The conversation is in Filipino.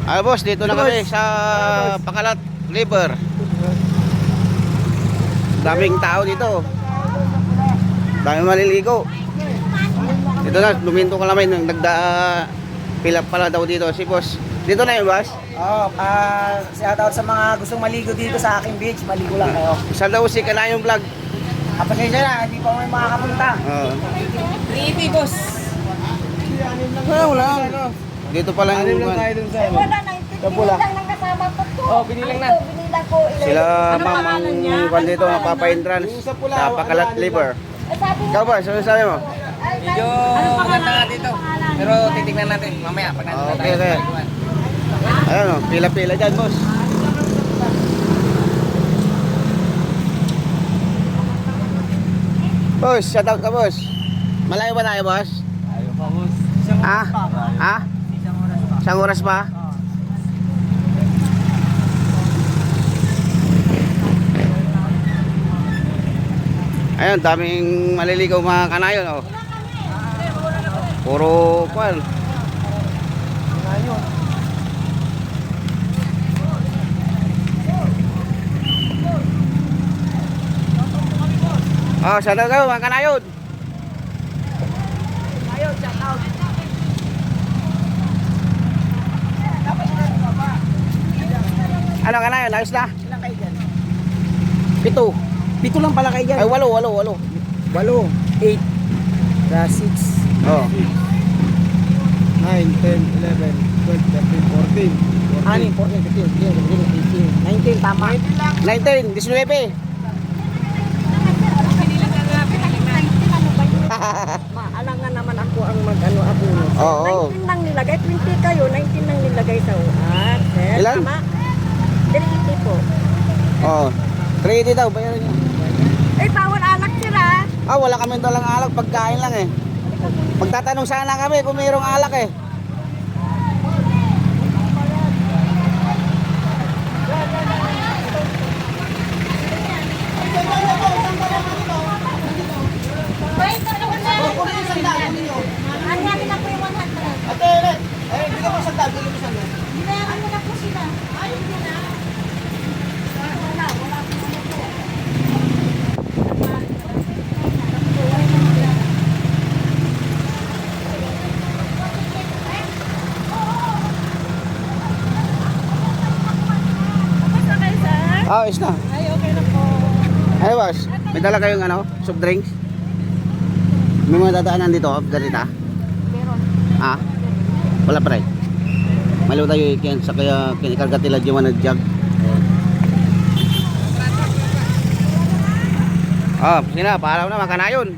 Ah, boss, dito na kami sa Pakalat River. Daming tao dito. Daming maliligo. Dito na, luminto ka naman nang pilap pala daw dito si boss. Dito na yung boss. Shout out sa mga gustong maligo dito sa aking beach. Maligo lang kayo. Saan daw si Kanayong Vlog? Pasensya na, hindi pa kami makakapunta. 380 boss. Wala. Dito pa lang yung Wala na, binilang lang kasama ko to. Oh, binilang na. Binilang ko. sila ma'am kung dito mapapa-entrance sa Pakalat River. Sabi Ikaw boss, ano sabi mo? Medyo maganda nga dito. Pero titignan natin mamaya pag nandito Okay, okay. Ayan o, pila-pila dyan boss. Boss, shout out ka boss. Malayo ba tayo boss? Ayaw pa boss. Ha? Ha? Isang oras pa? Ayun, daming maliligaw mga kanayon oh. Puro kwan. Oh, shout out kayo mga kanayon. Ano kanayon? Ayos na? Ilan kayo dyan? 7. 7 lang pala kayo dyan. Ay, 8. 8, 8, 6, Oh. 9, 10, 11, 12, 13, 14. 14, 15, 19, tama. 19, 19. Maalangan naman ako ang mag-ano-abuno. Oo. 19 nang nilagay, 20 kayo, 19 nang nilagay sa uat. Ilan? Tama? 380 po. Oh. 380 daw, bayaran niyo. Eh, bawal alak sila. Ah, wala kami dalang alak, pagkain lang eh. Magtatanong sana kami kung mayroong alak eh. Ano namin na po yung 100? Ate, bigyan mo sa tag, bigyan mo sa tag. Binayaran mo na po sila. Ay, hindi na. Wala po ano po. Tapos na kayo, sir? Ah, is na. Ay, okay na po. Ay, boss, may dala kayong ano, soft drinks? May mga dadaanan dito, ganita? Meron. Ah? Wala pa rin. Maliw tayo ikin sa kaya kinikarga tila di na jug. Ah, sina, paalaw na mga kanayon.